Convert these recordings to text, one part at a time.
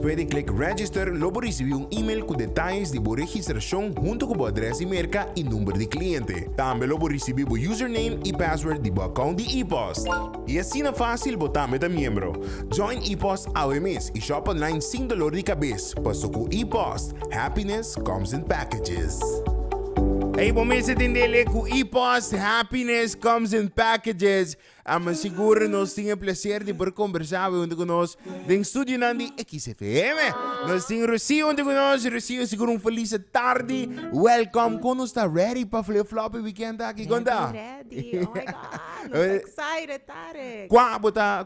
después de click register, luego recibí un email con detalles de tu registración junto con tu adresa y merca y número de cliente. También luego recibí tu username y password de tu account de ePost. Y así na fácil botarme de miembro. Join ePost ahora mes y shop online sin dolor de cabeza. Paso con ePost. Happiness comes in packages. Hey, bom mês entender que o ePost Happiness comes in packages. Siguro nós tínhamos o prazer de poder conversar conosco no estúdio de XFM. Nós tínhamos Rocio conosco. Rocio, seguro feliz tarde. Welcome. Quando está ready para flip-flop weekend aqui? Ready. Oh my God. I'm excited, Tarek.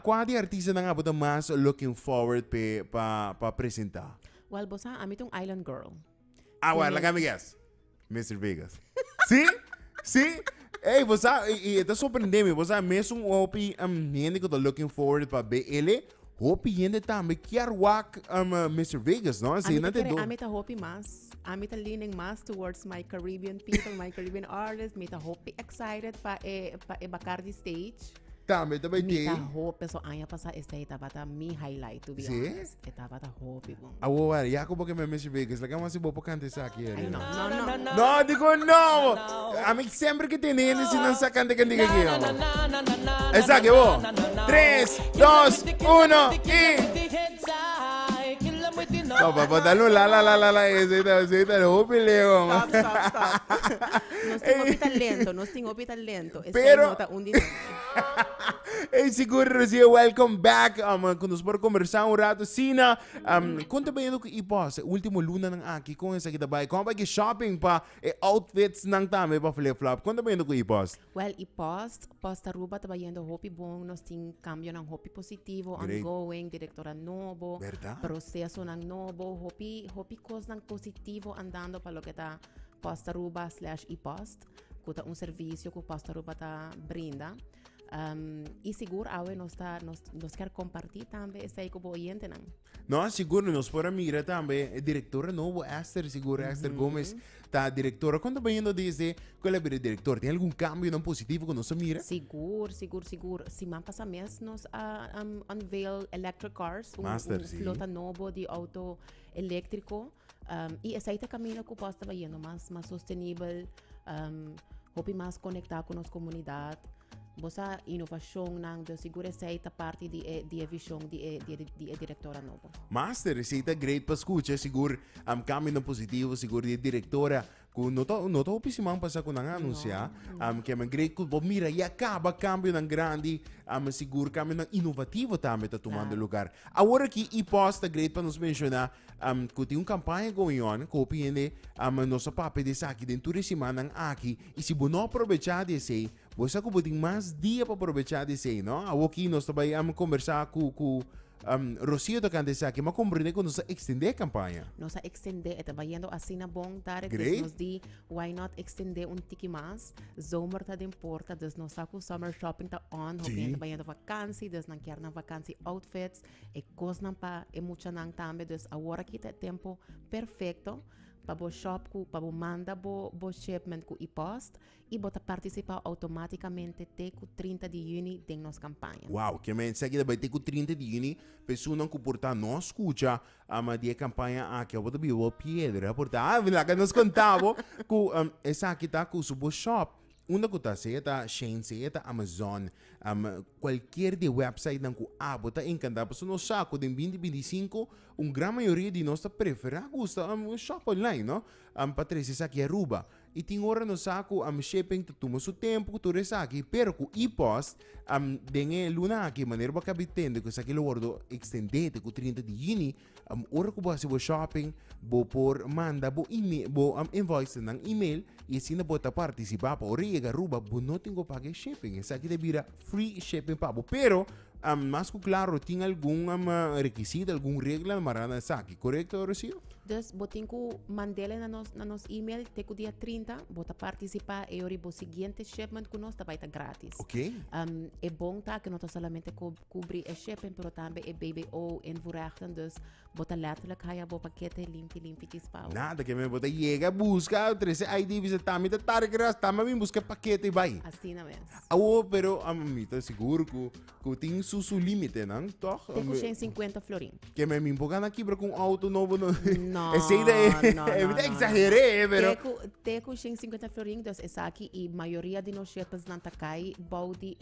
Qual de artista nga bota mais looking forward para apresentar? Well, bosa, I'm itong Island Girl. Well, let me guess. Mr. Vegas. Sim? Sim? Hey, você, e está surpreendendo, você mesmo hopi gente que está looking forward para ver ele, hopi gente também quer work Mr. Vegas, não? Assim, não tem dúvida. Amita hopi mas, amita leaning mas towards my Caribbean people, my Caribbean artists, amita hopi excited para Bacardi stage. Também tem. Mita hopi, so anya pasa stage bata mi highlight to be honest. Etapa ta hopi bom. Agora, já como que me Mr. Vegas, like mas vou para cantar isso aqui. No. Não, digo não. A mim sempre que tem ele se não saca cantar aqui. Essa aqui, ó. 3, 2, 1 e Papá, dalo la, ese está hopi leo. Stop. Nos tengo talento. Pero nota un dinero. Hey, seguro, Rocio, welcome back. Kung nos por conversar un rato, Sina, conta ba yun ko ipos, último luna ng aki, kung sa kita ba, kung ba shopping pa, outfits ng tame pa flip-flop, conta ba yun ko ipos? Well, posta ruba tabayendo hopi bong, nos ting cambio ng hopi positivo, Great. ongoing, direktora novo, Verdad? proseso ng novo, hopi cos ng positivo andando pa lo que ta posta ruba / ipost, kuta un servicio ku posta ruba ta brinda. E seguro awe nos quer compartir também esse aí com o oyente não. Não, seguro, nos por mira também, diretora novo, Esther, seguro, Esther Gomes, tá diretora. Quando bem indo dizer, qual é o diretor? Tem algum cambio não positivo que nos mira? Seguro. Se man passa mês, nos unveil electric cars, Master, flota novo de auto elétrico, e esse aí tá caminho que possa estar indo mais sustentável, hope mais conectar com nossa comunidade. Bosa inovação nang de seguro essa parte de visão de diretora novo. Master, essa é great para escutar, seguro, caminho positivo, seguro de diretora, kung noto opisimang pasa ko nang anunsya, kaya man great ko, mira, e acaba cambio ng grande, siguro kami ng inovativo também tá tomando lugar. Agora aqui, iposta great para nos mencionar, kung tem campanha going on, copiende, nossa papel de sa aqui dentro de semana ng aki, e se não aproveitar desse, você que tem mais dia para aproveitar desse, não? Aqui nós também conversar com Rocio to kante sa akin, makomprende ko sa extender campanha. Nossa extender, eta bayendo assim na bom, Tarek, nos di, why not extender tiki mas? Zomer ta din porta, des nos saco summer shopping ta on, hoping ta bayendo vakansie, des nang kier na vakansie outfits, e kos nang pa, e mucha nang tambe, des agora kita tempo perfecto, para o shop, para o manda o shipment com e-post e bota participar automaticamente até com 30 de junho de nossa campanha. Uau, que mensagem vai ter com 30 de junho, pessoa não comportar não escuta a de campanha aqui, eu vou te biar pedra, portanto, lá que nos contava com essa aqui tá com o seu shop. Una kuta seta, Shane seta, Amazon, qualquer de website não ku abota encanta, porque no saco de 2025, grande maioria de nós prefere gusta shop online, no? Patrícia aqui é Aruba. E tem hora no saco shipping tu toma seu tempo tu aqui, pero ku e-post dengue luna aqui maneira ba kabitendo que aqui lo extendete ku 30 de junho, hora ku ba se bo shopping, bo por manda bo email, bo invoice nang email e assim na bota participar pa origa Aruba, bo não tem que pagar shipping. Essa aqui deve free shipping pa bo, pero mas claro, tem algum requisito, algum regla marana aqui, correto, Rocio? Dus, botin ko mandele na nos email, te ko dia 30, bota participar e ori bo seguinte shipment ko nos ta baita gratis. Ok. É bom tá que não tá solamente cobrir o shipping, pero também é BBO envoerrechten, dus bota letterlijk haya bo paquete limpi tispau. Nada que me bota llega busca 13 ID visa tami ta targras tama me busca paquete vai. Assim na vez. Pero amita seguro que tem su limite, não? Toch? Teco 150 florin. Que me impogan aqui para com auto novo. No, Essa ideia no, é no, no, exagerei, pero... Teco 150 florin, dus essa aqui, e maioria de nós shippers não tá cai, balde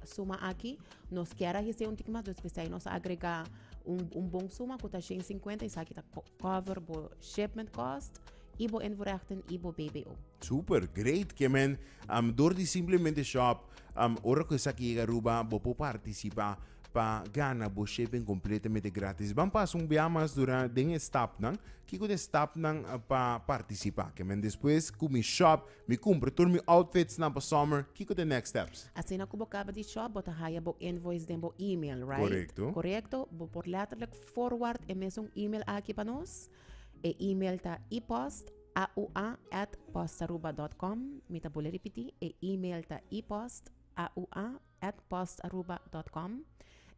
suma aqui, nós queremos receber um tico mais, dus pensei, nós agregar bom suma, que tá 150, essa aqui tá cover, bo shipment cost, e bo invoerrechten, e bo BBO. Super, great. Que men, door die simplemente shop, ora que essa aqui Aruba, vou participar para ganhar bo shipping completamente grátis. Vamos passar biamas durante den stop não? Que o stop não para participar. Que men depois que me shop, me compro todos meus outfits na para summer. Que o next steps? Assim na kubo acaba de shop, bota haya bo invoice den bo email, right? Correcto. Correcto. Bo por letterlijk forward e mesmo email aqui para nós. E email tá e-post aua@postaruba.com. Mita bole repetir. E email tá e-post aua@postaruba.com.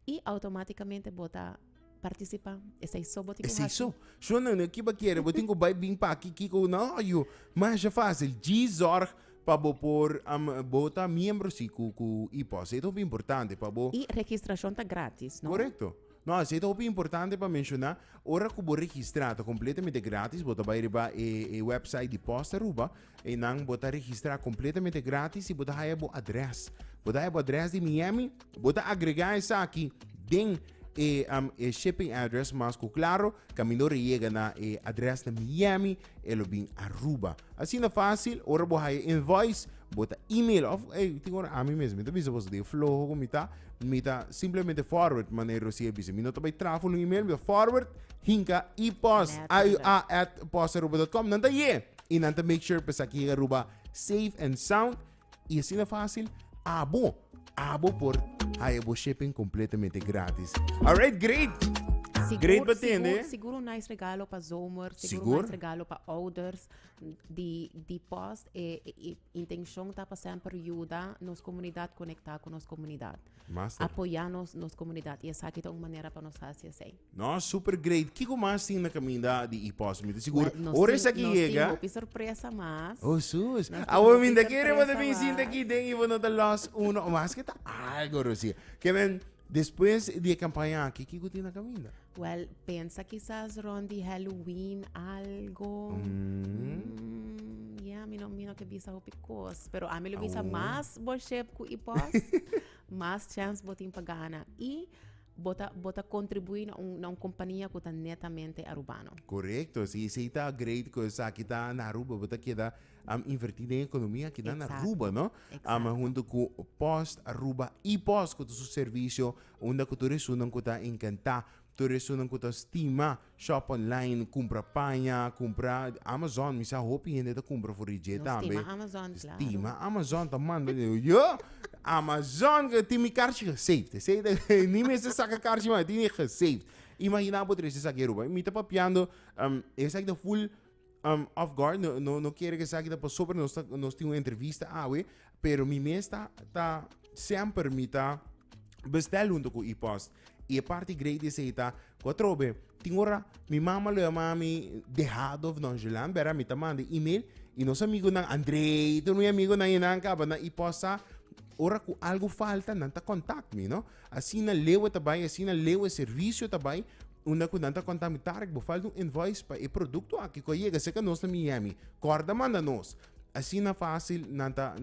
E automaticamente bota participar. Esse é só botinho. Esse é só. Só não, que ba quer, botinho vai vir para aqui que não, eu, mas é fácil. De zorg para pôr bota membro se com e-post. É muito importante para bo. E registração tá grátis, não? Correto. No, isso é muito importante para mencionar. Ora que vou registrar completamente grátis, bota vai riba e website de Posta Aruba e não bota registrar completamente grátis e bota aí o address. Bota aí o address de Miami, bota agregar isso aqui den shipping address, mas claro, caminho chega na address de Miami, ele vem Aruba. Assim é fácil. Ora vou aí invoice, bota email of, tenho a mim mesmo, então bisa você de flow como mita simplesmente forward maneiro se bisa. Mino também trafo no email, me forward hinka e-post @postaruba.com. Nanta e nanta make sure para aqui Aruba safe and sound e assim é fácil. Abo por aí o shipping completamente grátis. Alright, great. Great batende. Seguro nice regalo para zomer, seguro nice regalo para ouders. De post e intenção tá para sempre ajudar nos comunidade, conectar com nos comunidade. Apoiar nos comunidade. E essa aqui é uma maneira para nós fazer assim. No, super great. Kiko mais tem na caminho de e-post. Seguro. Ora essa aqui chega. Nós temos surpresa mais. Oh, sus. Awa minda kere mo na minsin daqui den ibo no the last uno. Mas kita algo Rosia. Kevin, depois de campanha aqui, Kiko tem na caminho. Well, pensa quizás ron de Halloween algo. Yeah, mino que bisa hopicos. Pero a mí lo bisa más worship ku ipos, más chance botin pagana. E bota contribuir na uma companhia que está netamente arubano. Correto. Se está great coisa que está na Aruba, bota que dá invertir em economia que dá na Aruba, não? Junto com Post Aruba e Post com o seu serviço, onde que tu resundam que está encantado. Tu resundam que tu estima shop online, compra panha, compra Amazon, misa hopi ainda compra forrige também. Estima Amazon, claro. Estima Amazon também, yo. Amazon que tem me caixa gesaved. Sei nem mesmo saca caixa mas tem gesaved. Imagina por três essa guerra, me tá papiando, essa aqui da full off guard, não quero que essa aqui da para sobre nós temos uma entrevista, pero mi mês tá sempre me tá bestel junto com e-post. E a parte grande é que quatrobe, tem hora, minha mama le mami dejado of nonchalant, bera me tá manda e-mail e nosso amigo na Andrei, tu meu amigo na inanca, na e-posta, ora com algo falta, não tá contact me, não? Assim na lewa também, assim na lewa serviço também, onde que não tá contamitar, que falta invoice para o produto aqui que chega, se que nós na Miami, corda manda nós. Assim na fácil, não tá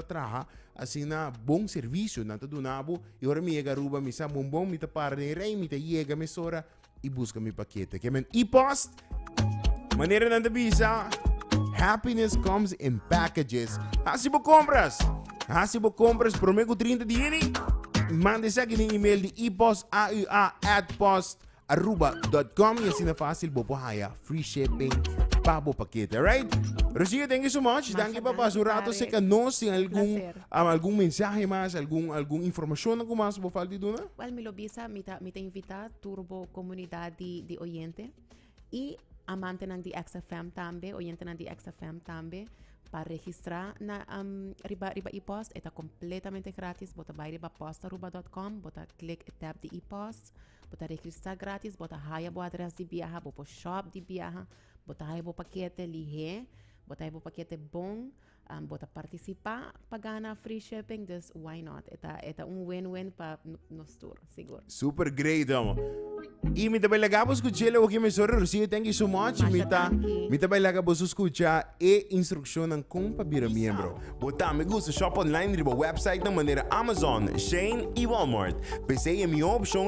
traha, assim na bom serviço, não tá donabo, e ora me chega Aruba, me sa bom, me tá para rei, me tá chega, me sora, e busca mi paquete. Que men e-post, maneira não tá bisa, happiness comes in packages. Hasibo compras, prometo 30 dias, mande sa aqui no e-mail de e-post, aua@postaruba.com, e assim na fácil, bobo haya, free shipping, pabo paquete, alright? Rosia, thank you so much. Thank you, Papa. Surato, se que nos tem algum mensagem mais, alguma informação que mais vou falar de Duna? Well, me lo bisa, me invita turbo comunidade de oyente e amante ng DXFM também, oyente ng DXFM também, para registrar na riba e-post, está completamente grátis. Bota vai riba postaruba.com, bota click tab de e-post, bota registrar grátis, bota haya bo address de viaja, bo shop de viaja, bota haya bo paquete lihe, bota haya bo paquete bom, bota participar para ganhar free shipping, dus why not? Ita win-win para nós tour, seguro. Super great, amo. E me também lagamos escutar o que me sorri, Rocio, thank you so much. Me também lagamos escutar e instrução ng kung pabira membro. Bota, me gusta shop online riba website na maneira Amazon, Shein e Walmart. PC e minha opção